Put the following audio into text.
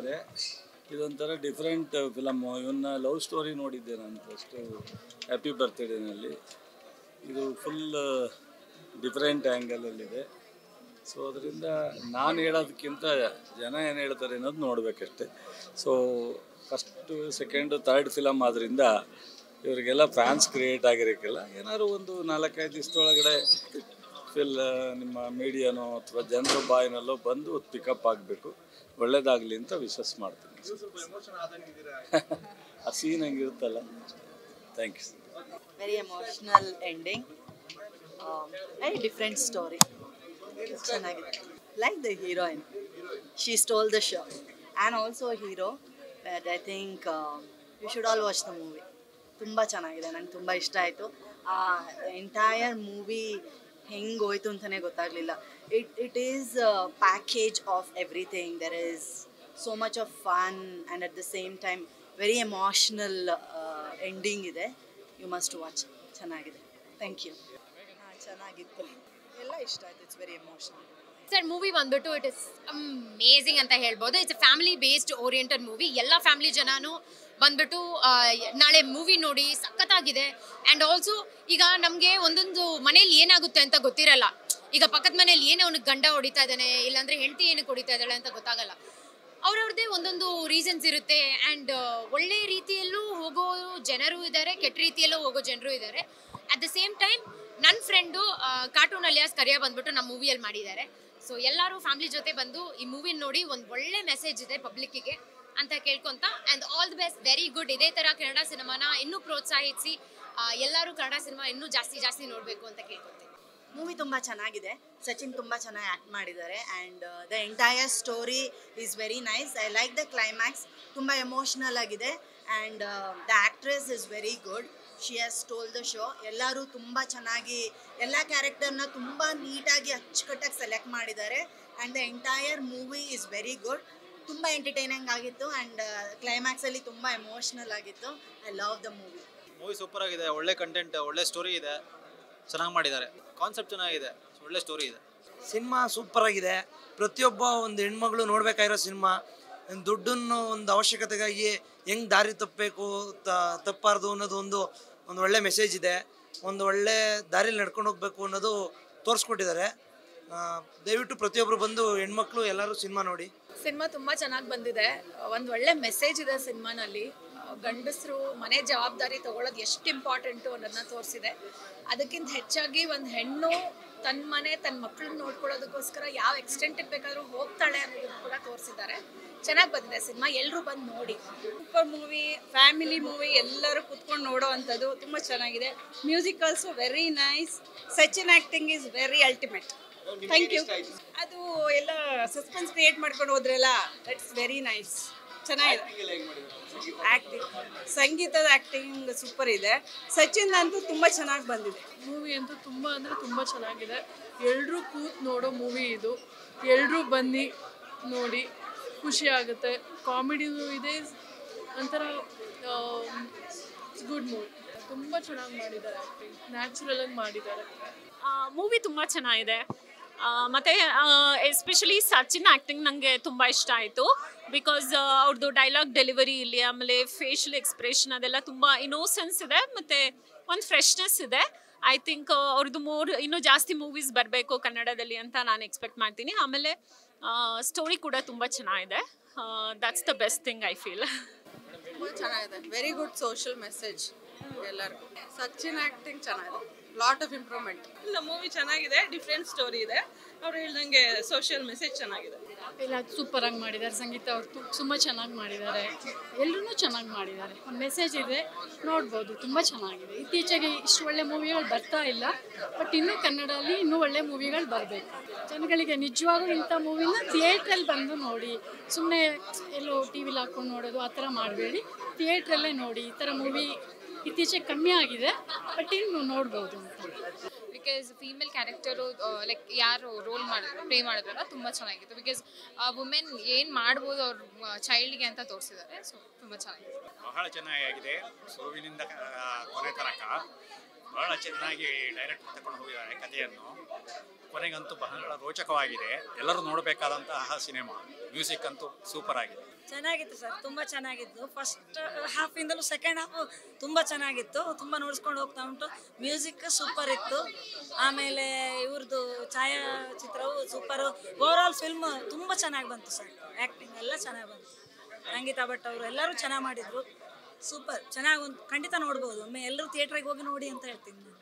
ಮಾಡಿದ್ದಾರೆ. ಇದೊಂಥರ different film. ಇವನ್ನ ಲವ್ ಸ್ಟೋರಿ ನೋಡಿದ್ದೆ ನಾನು ಫಸ್ಟು ಹ್ಯಾಪಿ ಬರ್ತ್ಡೇನಲ್ಲಿ. ಇದು ಫುಲ್ ಡಿಫ್ರೆಂಟ್ ಆ್ಯಂಗಲಲ್ಲಿದೆ. ಸೊ ಅದರಿಂದ ನಾನು ಹೇಳೋದಕ್ಕಿಂತ ಜನ ಏನು ಹೇಳ್ತಾರೆ ಅನ್ನೋದು ನೋಡಬೇಕಷ್ಟೆ. So first second third film ಆದ್ದರಿಂದ ಇವರಿಗೆಲ್ಲ ಫ್ಯಾನ್ಸ್ ಕ್ರಿಯೇಟ್ ಆಗಿರೋಕ್ಕಿಲ್ಲ. ಏನಾದ್ರು ಒಂದು 4-5 ದಿವಸದೊಳಗಡೆ ನಿಮ್ಮ ಮೀಡಿಯಾನೋ ಅಥವಾ ಜನರ ಬಾಯಿನಲ್ಲೋ ಬಂದು ಪಿಕಪ್ ಆಗಬೇಕು, ಒಳ್ಳೇದಾಗಲಿ ಅಂತ ವಿಶ್ವಾಸ ಮಾಡ್ತೀನಿ. ಆ ಸೀನ್ ಹಂಗಿರುತ್ತಲ್ಲ. Thank you. Very emotional ending, very different story, ಚೆನ್ನಾಗಿದೆ. Like the heroine, she stole the show and also hero. But I think you should all watch the movie. ತುಂಬ ಚೆನ್ನಾಗಿದೆ, ನಂಗೆ ತುಂಬ ಇಷ್ಟ ಆಯಿತು. ಎಂಟೈರ್ ಮೂವಿ ಹೆಂಗೆ ಹೋಯ್ತು ಅಂತಲೇ ಗೊತ್ತಾಗಲಿಲ್ಲ. It is package of everything. There is so much of fun and at the same time very emotional ending ಇದೆ. You must watch. ಚೆನ್ನಾಗಿದೆ. Thank you. ಹಾಂ, ಚೆನ್ನಾಗಿತ್ತು, ಎಲ್ಲ ಇಷ್ಟ ಆಯಿತು. It's very emotional. Sir, movie ಬಂದ್ಬಿಟ್ಟು ಇಟ್ ಇಸ್ ಅಮೇಝಿಂಗ್ ಅಂತ ಹೇಳ್ಬೋದು. It's a family based oriented movie. ಎಲ್ಲ ಫ್ಯಾಮಿಲಿ ಜನನೂ ಬಂದ್ಬಿಟ್ಟು ನಾಳೆ ಮೂವಿ ನೋಡಿ ಸಖತ್ತಾಗಿದೆ. ಆ್ಯಂಡ್ ಆಲ್ಸೋ ಈಗ ನಮಗೆ ಒಂದೊಂದು ಮನೇಲಿ ಏನಾಗುತ್ತೆ ಅಂತ ಗೊತ್ತಿರಲ್ಲ. ಈಗ ಪಕ್ಕದ ಮನೇಲಿ ಏನು ಅವ್ನಿಗೆ ಗಂಡ ಹೊಡಿತಾ ಇದ್ದಾನೆ, ಇಲ್ಲಾಂದರೆ ಹೆಂಡತಿ ಏನಕ್ಕೆ ಹೊಡಿತಾ ಇದ್ದಾಳೆ ಅಂತ ಗೊತ್ತಾಗಲ್ಲ. ಅವ್ರವ್ರದ್ದೇ ಒಂದೊಂದು ರೀಸನ್ಸ್ ಇರುತ್ತೆ. ಆ್ಯಂಡ್ ಒಳ್ಳೆ ರೀತಿಯಲ್ಲೂ ಹೋಗೋ ಜನರು ಇದ್ದಾರೆ, ಕೆಟ್ಟ ರೀತಿಯಲ್ಲೂ ಹೋಗೋ ಜನರು ಇದ್ದಾರೆ. ಅಟ್ ದ ಸೇಮ್ ಟೈಮ್ ನನ್ನ ಫ್ರೆಂಡು ಕಾರ್ಟೂನ್ ಅಲಿಯಾಸ್ ಕರಿಯ ಬಂದ್ಬಿಟ್ಟು ನಮ್ಮ ಮೂವಿಯಲ್ಲಿ ಮಾಡಿದ್ದಾರೆ. ಸೊ ಎಲ್ಲರೂ ಫ್ಯಾಮಿಲಿ ಜೊತೆ ಬಂದು ಈ ಮೂವಿ ನೋಡಿ ಒಂದು ಒಳ್ಳೆ ಮೆಸೇಜ್ ಇದೆ ಪಬ್ಲಿಕ್ಕಿಗೆ ಅಂತ ಕೇಳ್ಕೊತ. And all the best, very good. ಇದೇ ಥರ ಕನ್ನಡ ಸಿನಿಮಾನ ಇನ್ನೂ ಪ್ರೋತ್ಸಾಹಿಸಿ ಎಲ್ಲರೂ ಕನ್ನಡ ಸಿನಿಮಾ ಇನ್ನೂ ಜಾಸ್ತಿ ನೋಡಬೇಕು ಅಂತ ಕೇಳ್ಕೊತೀನಿ. ಮೂವಿ ತುಂಬ ಚೆನ್ನಾಗಿದೆ. ಸಚಿನ್ ತುಂಬ ಚೆನ್ನಾಗಿ ಆ್ಯಕ್ಟ್ ಮಾಡಿದ್ದಾರೆ. And the entire story is very nice. I like the climax. ತುಂಬ ಎಮೋಷ್ನಲ್ ಆಗಿದೆ. And the actress is very good. She has stole the show. ಎಲ್ಲರೂ ತುಂಬ ಚೆನ್ನಾಗಿ ಎಲ್ಲ ಕ್ಯಾರೆಕ್ಟರ್ನ ತುಂಬ ನೀಟಾಗಿ ಅಚ್ಚುಕಟ್ಟಾಗಿ ಸೆಲೆಕ್ಟ್ ಮಾಡಿದ್ದಾರೆ. And the entire movie is very good. ತುಂಬ ಎಂಟರ್ಟೈನಿಂಗ್ ಆಗಿತ್ತು. ಆ್ಯಂಡ್ ಕ್ಲೈಮ್ಯಾಕ್ಸಲ್ಲಿ ತುಂಬ ಎಮೋಷ್ನಲ್ ಆಗಿತ್ತು. I love the movie. Movie super ಆಗಿದೆ. ಒಳ್ಳೆ ಕಂಟೆಂಟ್, ಒಳ್ಳೆ ಸ್ಟೋರಿ ಇದೆ, ಚೆನ್ನಾಗಿ ಮಾಡಿದ್ದಾರೆ. ಕಾನ್ಸೆಪ್ಟ್ ಚೆನ್ನಾಗಿದೆ, ಒಳ್ಳೆ ಸ್ಟೋರಿ ಇದೆ. ಸಿನಿಮಾ ಸೂಪರ್ ಆಗಿದೆ. ಪ್ರತಿಯೊಬ್ಬ ಒಂದು ಹೆಣ್ಮಗಳು ನೋಡಬೇಕಾಗಿರೋ ಸಿನಿಮಾ. ದುಡ್ಡನ್ನು ಒಂದು ಅವಶ್ಯಕತೆಗಾಗಿ ಹೆಂಗೆ ದಾರಿ ತಪ್ಪಬೇಕು, ತಪ್ಪಾರ್ದು ಅನ್ನೋದು ಒಂದು ಒಳ್ಳೆ ಮೆಸೇಜ್ ಇದೆ. ಒಂದು ಒಳ್ಳೆ ದಾರಿಲಿ ನಡ್ಕೊಂಡು ಹೋಗ್ಬೇಕು ಅನ್ನೋದು ತೋರಿಸ್ಕೊಟ್ಟಿದ್ದಾರೆ. ದಯವಿಟ್ಟು ಪ್ರತಿಯೊಬ್ಬರು ಬಂದು ಹೆಣ್ಮಕ್ಳು ಎಲ್ಲರೂ ಸಿನಿಮಾ ನೋಡಿ. ಸಿನಿಮಾ ತುಂಬ ಚೆನ್ನಾಗಿ ಬಂದಿದೆ. ಒಂದು ಒಳ್ಳೆ ಮೆಸೇಜ್ ಇದೆ ಸಿನಿಮಾನಲ್ಲಿ. ಗಂಡಸರು ಮನೆ ಜವಾಬ್ದಾರಿ ತಗೊಳ್ಳೋದು ಎಷ್ಟು ಇಂಪಾರ್ಟೆಂಟು ಅನ್ನೋದನ್ನ ತೋರಿಸಿದೆ. ಅದಕ್ಕಿಂತ ಹೆಚ್ಚಾಗಿ ಒಂದು ಹೆಣ್ಣು ತನ್ನ ಮನೆ ತನ್ನ ಮಕ್ಕಳನ್ನ ನೋಡ್ಕೊಳ್ಳೋದಕ್ಕೋಸ್ಕರ ಯಾವ ಎಕ್ಸ್ಟೆಂಟಿಗೆ ಬೇಕಾದರೂ ಹೋಗ್ತಾಳೆ ಅನ್ನೋದನ್ನು ಕೂಡ ತೋರಿಸಿದ್ದಾರೆ. ಚೆನ್ನಾಗಿ ಬಂದಿದೆ ಸಿನಿಮಾ, ಎಲ್ಲರೂ ಬಂದು ನೋಡಿ. ಸೂಪರ್ ಮೂವಿ, ಫ್ಯಾಮಿಲಿ ಮೂವಿ, ಎಲ್ಲರೂ ಕುತ್ಕೊಂಡು ನೋಡೋ ಅಂಥದ್ದು. ತುಂಬ ಚೆನ್ನಾಗಿದೆ. Music also very nice. Sachin acting is very ultimate. Thank you. ಅದು ಎಲ್ಲ ಸಸ್ಪೆನ್ಸ್ ಕ್ರಿಯೇಟ್ ಮಾಡ್ಕೊಂಡು ಹೋದ್ರಲ್ಲ, ದಟ್ಸ್ ವೆರಿ ನೈಸ್. ಚೆನ್ನಾಗಿದೆ ಆ್ಯಕ್ಟಿಂಗ್. ಸಂಗೀತದ ಆ್ಯಕ್ಟಿಂಗ್ ಸೂಪರ್ ಇದೆ. ಸಚಿನ್ ಅಂತೂ ತುಂಬ ಚೆನ್ನಾಗಿ ಬಂದಿದೆ. ಮೂವಿ ಅಂತೂ ತುಂಬ ಅಂದರೆ ತುಂಬ ಚೆನ್ನಾಗಿದೆ. ಎಲ್ಲರೂ ಕೂತು ನೋಡೋ ಮೂವಿ ಇದು. ಎಲ್ಲರೂ ಬನ್ನಿ ನೋಡಿ, ಖುಷಿ ಆಗುತ್ತೆ. ಕಾಮಿಡಿನೂ ಇದೆ, ಒಂಥರ ಗುಡ್ ಮೂವಿ. ತುಂಬ ಚೆನ್ನಾಗಿ ಮಾಡಿದ್ದಾರೆ. ಆ್ಯಕ್ಟಿಂಗ್ ನ್ಯಾಚುರಲ್ ಆಗಿ ಮಾಡಿದ್ದಾರೆ. ಮೂವಿ ತುಂಬ ಚೆನ್ನಾಗಿದೆ. ಮತ್ತು ಎಸ್ಪೆಷಲಿ ಸಚಿನ್ ಆ್ಯಕ್ಟಿಂಗ್ ನನಗೆ ತುಂಬ ಇಷ್ಟ ಆಯಿತು. ಬಿಕಾಸ್ ಅವ್ರದ್ದು ಡೈಲಾಗ್ ಡೆಲಿವರಿ ಇಲ್ಲಿ, ಆಮೇಲೆ ಫೇಶಿಯಲ್ ಎಕ್ಸ್ಪ್ರೆಷನ್ ಅದೆಲ್ಲ ತುಂಬ ಇನ್ನೋಸೆನ್ಸ್ ಇದೆ ಮತ್ತು ಒಂದು ಫ್ರೆಶ್ನೆಸ್ ಇದೆ. ಐ ಥಿಂಕ್ ಅವ್ರದ್ದು ಇನ್ನೂ ಜಾಸ್ತಿ ಮೂವೀಸ್ ಬರಬೇಕು ಕನ್ನಡದಲ್ಲಿ ಅಂತ ನಾನು ಎಕ್ಸ್ಪೆಕ್ಟ್ ಮಾಡ್ತೀನಿ. ಆಮೇಲೆ ಸ್ಟೋರಿ ಕೂಡ ತುಂಬ ಚೆನ್ನಾಗಿದೆ. That's the best thing I feel. ತುಂಬ ಚೆನ್ನಾಗಿದೆ. ವೆರಿ ಗುಡ್ ಸೋಷಿಯಲ್ ಮೆಸೇಜ್ ಎಲ್ಲರಿಗೂ. ಸಚಿನ್ ಆ್ಯಕ್ಟಿಂಗ್ ಚೆನ್ನಾಗಿದೆ. Lot of improvement. ಇಲ್ಲ, ಮೂವಿ ಚೆನ್ನಾಗಿದೆ. ಡಿಫ್ರೆಂಟ್ ಸ್ಟೋರಿ ಇದೆ. ಅವ್ರು ಹೇಳ್ದಂಗೆ ಸೋಷಿಯಲ್ ಮೆಸೇಜ್ ಚೆನ್ನಾಗಿದೆ. ಎಲ್ಲ ಸೂಪರಾಗಿ ಮಾಡಿದ್ದಾರೆ. ಸಂಗೀತ ಅವರು ತುಂಬ ಚೆನ್ನಾಗಿ ಮಾಡಿದ್ದಾರೆ. ಎಲ್ಲರೂ ಚೆನ್ನಾಗಿ ಮಾಡಿದ್ದಾರೆ. ಒಂದು ಮೆಸೇಜ್ ಇದೆ, ನೋಡ್ಬೋದು. ತುಂಬ ಚೆನ್ನಾಗಿದೆ. ಇತ್ತೀಚೆಗೆ ಇಷ್ಟು ಒಳ್ಳೆ ಮೂವಿಗಳು ಬರ್ತಾ ಇಲ್ಲ. ಬಟ್ ಇನ್ನೂ ಕನ್ನಡದಲ್ಲಿ ಇನ್ನೂ ಒಳ್ಳೆ ಮೂವಿಗಳು ಬರಬೇಕು. ಜನಗಳಿಗೆ ನಿಜವಾಗೂ ಇಂಥ ಮೂವಿನ ಥಿಯೇಟ್ರಲ್ಲಿ ಬಂದು ನೋಡಿ. ಸುಮ್ಮನೆ ಎಲ್ಲೋ ಟಿ ವಿಲಿ ಹಾಕ್ಕೊಂಡು ನೋಡೋದು ಆ ಥರ ಮಾಡಬೇಡಿ. ಥಿಯೇಟ್ರಲ್ಲೇ ನೋಡಿ. ಈ ಥರ ಮೂವಿ ಇತ್ತೀಚೆಗೆ ಕಮ್ಮಿ ಆಗಿದೆ, ಬಟ್ ಇನ್ನು ನೋಡ್ಬೋದು ಅಂತ. ಬಿಕಾಸ್ ಫೀಮೇಲ್ ಕ್ಯಾರೆಕ್ಟರು ಲೈಕ್ ಯಾರು ರೋಲ್ ಪ್ಲೇ ಮಾಡಿದ್ರಲ್ಲ ತುಂಬ ಚೆನ್ನಾಗಿತ್ತು. ಬಿಕಾಸ್ ವುಮೆನ್ ಏನು ಮಾಡ್ಬೋದು ಅವ್ರ ಚೈಲ್ಡ್ಗೆ ಅಂತ ತೋರಿಸಿದ್ದಾರೆ. ಸೊ ತುಂಬ ಚೆನ್ನಾಗಿದೆ. ಬಹಳ ಚೆನ್ನಾಗಿದೆ. ಶುರುವಿನಿಂದ ಕೊನೆ ತನಕ ಬಹಳ ಚೆನ್ನಾಗಿ ಡೈರೆಕ್ಟ್ ತಗೊಂಡು ಹೋಗಿದ್ದಾರೆ ಕಥೆಯನ್ನು. ಕೊನೆಗಂತೂ ಬಹಳ ರೋಚಕವಾಗಿದೆ, ಎಲ್ಲರೂ ನೋಡಬೇಕಾದಂತಹ ಸಿನಿಮಾ. ಮ್ಯೂಸಿಕ್ ಅಂತೂ ಸೂಪರ್ ಆಗಿದೆ. ಚೆನ್ನಾಗಿತ್ತು ಸರ್, ತುಂಬ ಚೆನ್ನಾಗಿತ್ತು. ಫಸ್ಟ್ ಹಾಫಿಂದಲೂ ಸೆಕೆಂಡ್ ಹಾಫ್ ತುಂಬ ಚೆನ್ನಾಗಿತ್ತು, ತುಂಬ ನೋಡ್ಸ್ಕೊಂಡು ಹೋಗ್ತಾ ಉಂಟು. ಮ್ಯೂಸಿಕ್ ಸೂಪರ್ ಇತ್ತು, ಆಮೇಲೆ ಇವ್ರದ್ದು ಛಾಯಾಚಿತ್ರವು ಸೂಪರು. ಓವರಾಲ್ ಫಿಲ್ಮ್ ತುಂಬ ಚೆನ್ನಾಗಿ ಬಂತು ಸರ್, ಆ್ಯಕ್ಟಿಂಗ್ ಎಲ್ಲ ಚೆನ್ನಾಗಿ ಬಂತು. ಸಂಗೀತಾ ಭಟ್ ಅವರು ಎಲ್ಲರೂ ಚೆನ್ನಾಗಿ ಮಾಡಿದರು, ಸೂಪರ್ ಚೆನ್ನಾಗಿ. ಖಂಡಿತ ನೋಡ್ಬೋದು, ಒಮ್ಮೆ ಎಲ್ಲರೂ ಥಿಯೇಟ್ರಿಗೆ ಹೋಗಿ ನೋಡಿ ಅಂತ ಹೇಳ್ತೀನಿ ನಾನು.